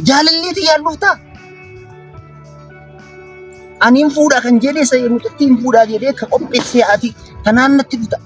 jaalalleet yaalluuftaa aniin fuudhaa kan jedhee sayyi mucattiin fuudhaa jedhee ka qopheessee ati tanaan natti buta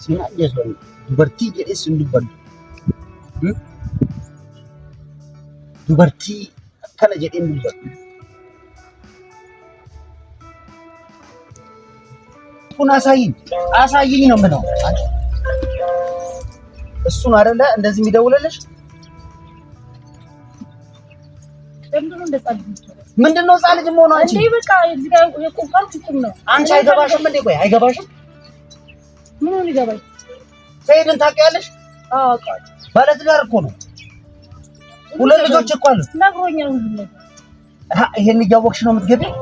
siin ajjeesuun dubartii jedhee sin dubbadhu dubartii akkana jedheen dubbadhu kun አሳይኝ ነው የምለው እሱን አይደለ እንደዚህ የሚደውልልሽ ምንድነው ጻ ልጅ ሆኖ አንቺ እንዴ በቃ እዚህ ጋር የቆንቃልኩኝ ነው አንቺ አይገባሽም እንዴ ቆይ አይገባሽም ምን ነው ሊገባኝ ሰይድን ታውቂያለሽ አዎ አውቃለሁ ባለትዳር እኮ ነው ሁለት ልጆች እኮ አሉ ነግሮኛል ሁሉ ይሄን እያወቅሽ ነው የምትገቢው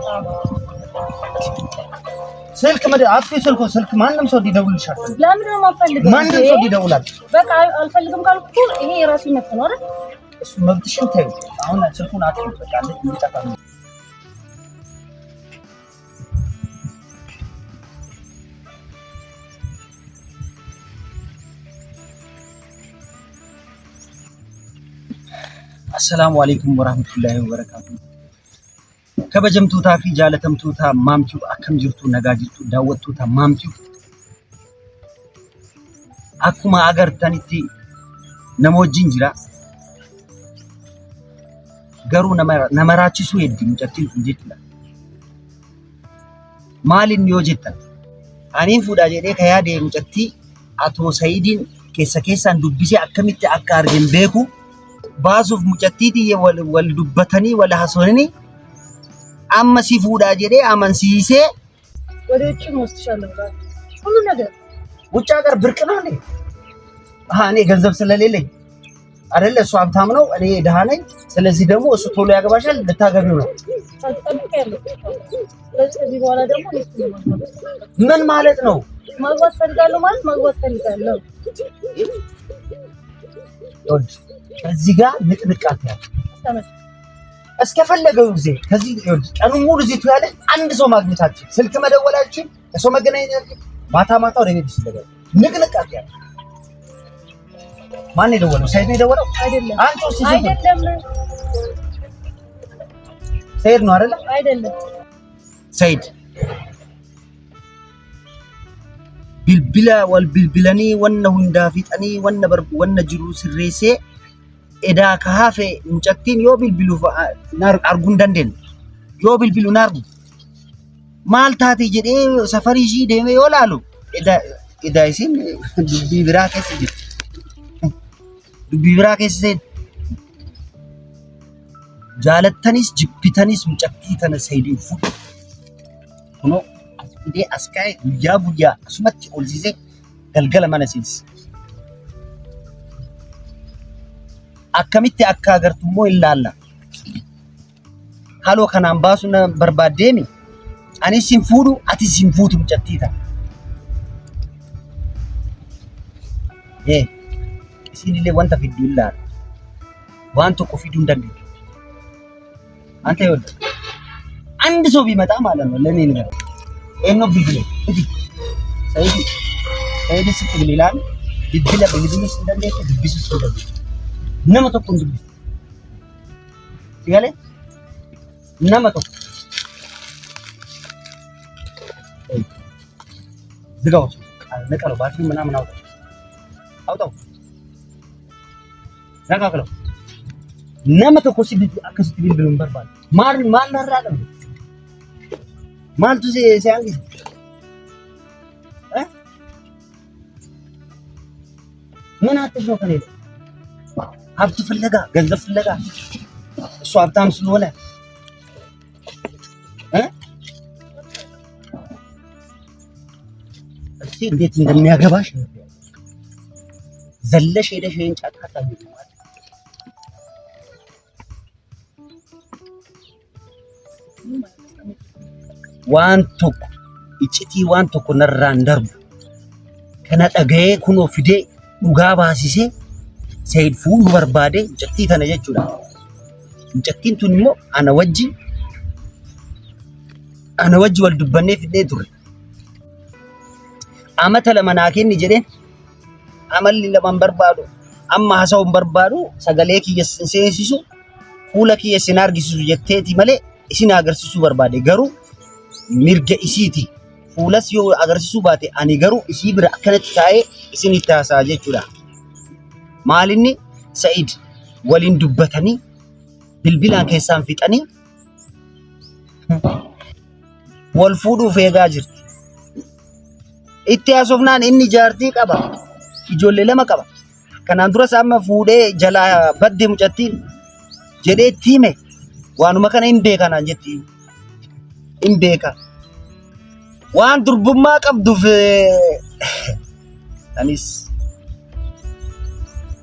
ስልክ አጥፊ ስልክ ማንንም ሰው ሊደውልልሻል ለምን ነው የማፈልገው ማንንም ሰው ሊደውላል በቃ አልፈልግም ካልኩ ይሄ የራሱ መብት ነው አይደል እሱ መብትሽን ተይው አሁን ስልኩን አጥፊ በቃ እንዲጠፋ السلام عليكم ورحمة الله وبركاته كبجمتوتا في جالتمتوتا مامتو أكم جرتو نجاجتو داوتوتا مامتو أكما أجر تانيتي نمو جنجرا قرو نمراتي سويدي مجتين فنجتنا مال نيوجتا أنين فودا جدي كيادي مجتي أتو سيدين كيسا ندبسي أكمتي أكار جنبيكو بازوف مجتيتي والدبتني ولا حصونني أما سيفودا جدي أما سيسي ወደችን ወስቻለሁ ሁሉ ነገር ውጭ ሀገር ብርቅ ነው እንዴ እኔ ገንዘብ ስለሌለኝ አይደለ እሱ ሀብታም ነው እኔ ደሃ ነኝ ስለዚህ ደግሞ እሱ ቶሎ ያገባሻል ልታገቢው ነው ስለዚህ በኋላ ደግሞ ምን ማለት ነው ማግባት ፈልጋለሁ ማለት ማግባት ፈልጋለሁ እዚህ ጋር ንቅንቃት ያለ እስከፈለገው ጊዜ ከዚህ ቀኑ ሙሉ እዚህ ያለ አንድ ሰው ማግኘታችን ስልክ መደወላችን ሰው መገናኘት ማታ ወደ ቤት ይስለጋል ንቅንቃት ያለ ማን የደወለው ሰይድ የደወለው አይደለም አንቺ ወስጂ አይደለም ሰይድ ነው አይደለ አይደለም ሰይድ ቢልቢላ ወልቢልቢለኒ ወነሁ እንዳፊጠኒ ወነ ጅሩ ስሬሴ ኤዳ ካፌ እንጨክቲን ዮ ቢልቢሉ አርጉን ደንደን ዮ ቢልቢሉ ናርጉ ማልታቲ ጀዴ ሰፈሪጂ ደሜ ይወላሉ ኤዳ ይሲን ዱቢ ብራከስ ጅ ዱቢ ብራከስ ጃለተኒስ ጅፒተኒስ እንጨክቲ ተነሰይዲ ፉ ሆኖ ኢዴ አስካይ ጉያ አስመት ኦልዚዜ ገልገለ ማነሲስ akkamitti akka agartu immoo ilaalla haloo kanaan baasu na barbaadeemi ani sin fuudhu ati sin fuutu mucattiita isinillee wanta fiddu ilaalla waan tokko fiduu hin dandeettu anta yoo አንድ ሰው ቢመጣ ማለት ነው ለኔ ነገር ኤኖ ቢግለ ሰይድ ስትብል ይላል ቢግለ በግድምስ እንደሌለ ቢቢስ እንደሌለ nama tokko hin dubbisu sigale nama tokko ዝጋው ነቀለው ባትሪ ምናምን አውጣው ነቃቅለው nama tokko sibiiti akkasitti bilbiluun barbaadu maal narraa maaltu si hangise ምን አትሽ ነው ከኔ ሀብት ፍለጋ ገንዘብ ፍለጋ እሱ ሀብታም ስለሆነ እሺ እንዴት እንደሚያገባሽ ዘለሽ ሄደሽ ይሄን ጫካ ታገኝ ማለት ዋን ቶኮ ኢጭቲ ዋን ቶኮ ነራን ደርቡ ከነጠገዬ ኩኖ ፊዴ ዱጋ ባሲሴ ሰይድ ፉሉ በርባዴ እንጨቲ ተነ jechuudha እንጨቲን ቱን immoo ana wajji wal dubbannee fidee ture amata lama naa kenni jedheen amalli lamaan barbaadu amma haasa'uun barbaadu sagalee kiyya seensisu fuula kiyya sin argisiisu jetteeti malee isin agarsiisuu barbaade garuu mirga isiiti. Fuulas yoo agarsiisuu baate ani garuu isii bira akkanatti taa'ee isinitti haasa'a jechuudha. Maalinni Sa'iid waliin dubbatanii bilbilaan keessaan fixanii wal fuudhuuf eegaa jirti. Itti haasofnaan inni jaartii qaba. Ijoollee 2 qaba. Kanaan duras amma fuudhee jalaa baddee mucattiin jedhee itti hime. Waanuma kana hin beekan naan jetti. Hin beeka. Waan durbummaa qabduuf anis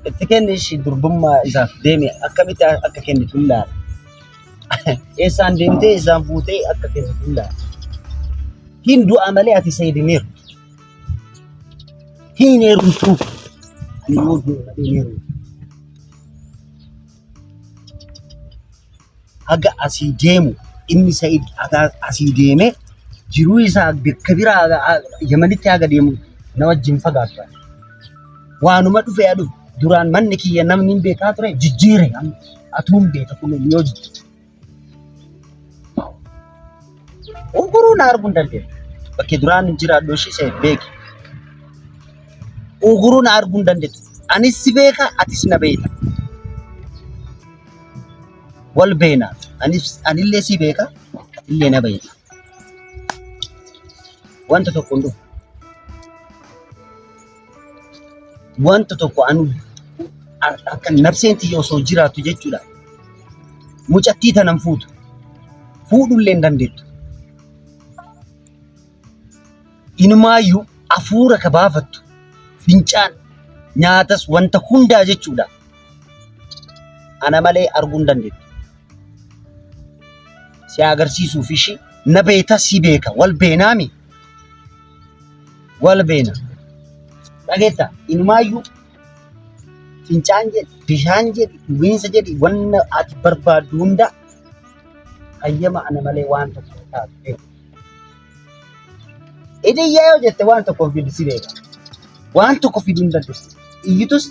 itti kennishi durbummaa isaaf deeme akkamitti akka kennitu ilaala. Eessaan deemtee eessaan fuutee akka kennitu ilaala. Hin du'a malee ati Sa'iidineeru. Hin heerumtu. Ani yoo du'a heeru. Haga asii deemu inni Sa'iid asii deemee jiruu isaa bakka biraa Yamanitti haga deemu na wajjin fagaatu. Waanuma dhufee aduu duraan manni kiyya namni hin beekaa ture jijjiire atuun beeka kun yoo jijjiire. Uguruun arguun dandeenya. Bakki duraan jiraadhu ishee beeki. Uguruun arguun dandeenya. Anis si beeka atis na beeka. Wal beena. Anillee si beeka atillee na beeka. Wanta tokko hundu. Wanta tokko anu akka nabseenti yoo soo jiraatu jechuudha. Mucattii tanan fuutu. Fuudhullee hin dandeettu. Inumaayyuu afuura ka baafattu. Fincaan nyaatas wanta hundaa jechuudha. Ana malee arguu hin dandeettu. Si agarsiisuuf ishii na beeta si beeka wal beenaami. Wal beena. Dhageetta inumaayyuu fincaan jedhi bishaan jedhi dhugiinsa jedhi wanna ati barbaaddu hunda hayyama ana malee waan tokko taatu. Idiyyaa yoo jette waan tokko fidu si beeka. Waan tokko fiduu hin dandeessu. Iyyitus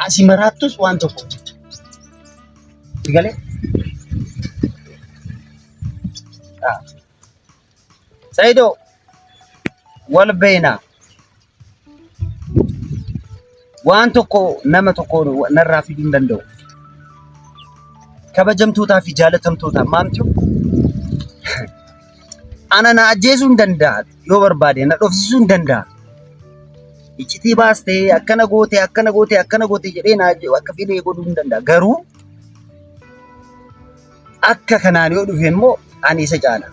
asii maraattus waan tokko. Sigalee? Sa'iidoo wal beenaa. Waan tokko nama tokko narraa fiduu hin danda'u. Kabajamtootaa fi jaalatamtootaa maamtu ana na ajjeesuu hin danda'a yoo barbaade na dhofsisuu hin danda'a. Iccitii baastee akkana goote jedhee na akka fidee godhuu hin danda'a. Garuu akka kanaan yoo dhufe immoo ani isa caala.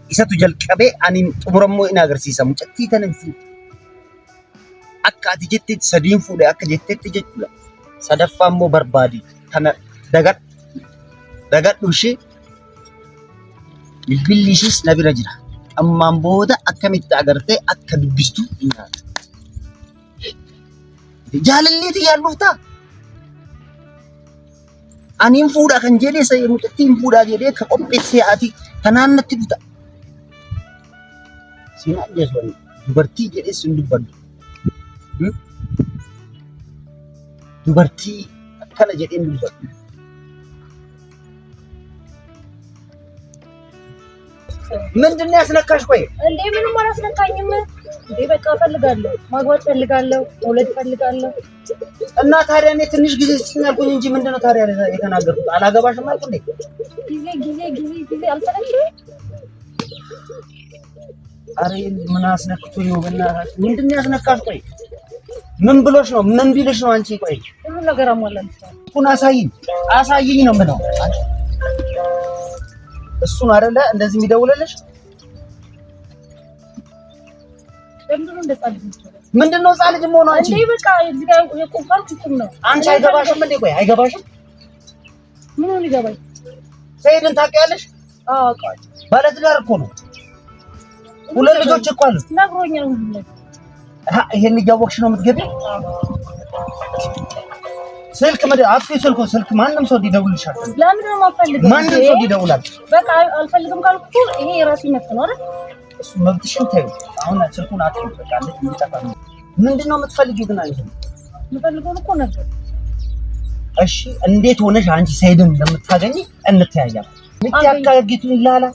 Isatu jalqabee ani xumurammoo in agarsiisa. Mucattii tanan fuudhe. Akka ati jettetti sadiin fuudhe akka jettetti jechuudha. Sadaffaa immoo barbaadi. Kana dagadhu ishee bilbilli ishees na bira jira. Ammaan booda akkamitti agartee akka dubbistu hin yaadu. Jaalalleeti yaalluuftaa? Aniin fuudhaa kan jedhee mucattiin fuudhaa jedhee ka qopheessee ati kanaan natti dhuta. Siin ajjeesu dubartii jedhees hin dubbaddu. Dubartii akkana jedhee hin dubbaddu. ምንድን ነው ያስነካሽ? ቆይ እንዴ ምንም አላስነካኝም። እንዴ በቃ እፈልጋለሁ፣ ማግባት እፈልጋለሁ፣ መውለድ እፈልጋለሁ። እና ታዲያ እኔ ትንሽ ጊዜ ስኛልኩኝ እንጂ ምንድነው ታዲያ የተናገርኩት? አላገባሽም አልኩ እንዴ? ጊዜ አልፈለግሽም? አሬ ምን አስነክቶኝ ነው? በእናትሽ ምንድን ነው ያስነካሽ? ቆይ ምን ብሎሽ ነው? ምን ቢልሽ ነው? አንቺ ቆይ ሁሉ ነገር አሟላልሽ እኮ አሳይኝ ነው የምለው። እሱን አይደለ እንደዚህ የሚደውልልሽ? ምንድነው ህፃን ልጅ መሆኑ? አንቺ እንዴ በቃ እዚህ ጋር የቆፋልኩ እኮ ነው። አንቺ አይገባሽም እንዴ? ቆይ አይገባሽም? ምን ነው ሊገባኝ? ሰይድን ታውቂያለሽ? አዎ አውቃለሁ። ባለትዳር እኮ ነው። 2 ልጆች እኮ አሉ። ነግሮኛል ሁሉ ነገር። ይሄን እያወቅሽ ነው የምትገቢው? ስልክ ስልክ ማንም ሰው ይደውልልሻል። ለምን ነው የማፈልገው? ማንም ሰው ይደውላል። በቃ አልፈልግም ካልኩ ይሄ የራሴ መብት ነው አይደል? እሱ መብትሽን ተይው። አሁን ስልኩን አጥፊው። በቃ እንዴት ይጠፋል? ምንድነው የምትፈልጊው ግን አንቺ? የምፈልገው እኮ ነበር። እሺ እንዴት ሆነሽ አንቺ ሰይድን እንደምታገኝ እንተያያለን። ምትያካጊቱ ይላላ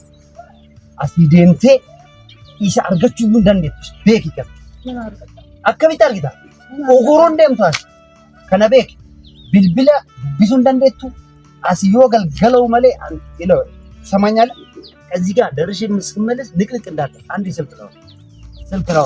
አሲደንቴ ኢሳ አርገችሁ እንደንዴት ቤክ ይከፍ ምን አርገ አከቢት አርጊታ ኦጎሮ እንደምታስ ከነቤክ ቢልቢላ ቢሱ እንደንዴቱ አሲዮ ገልገለው መሌ ይለው ሰማኛለ። ከዚህ ጋር ደርሼ ምስክመለስ ንቅንቅ እንዳለ አንድ ስልክ ነው ስልክ ነው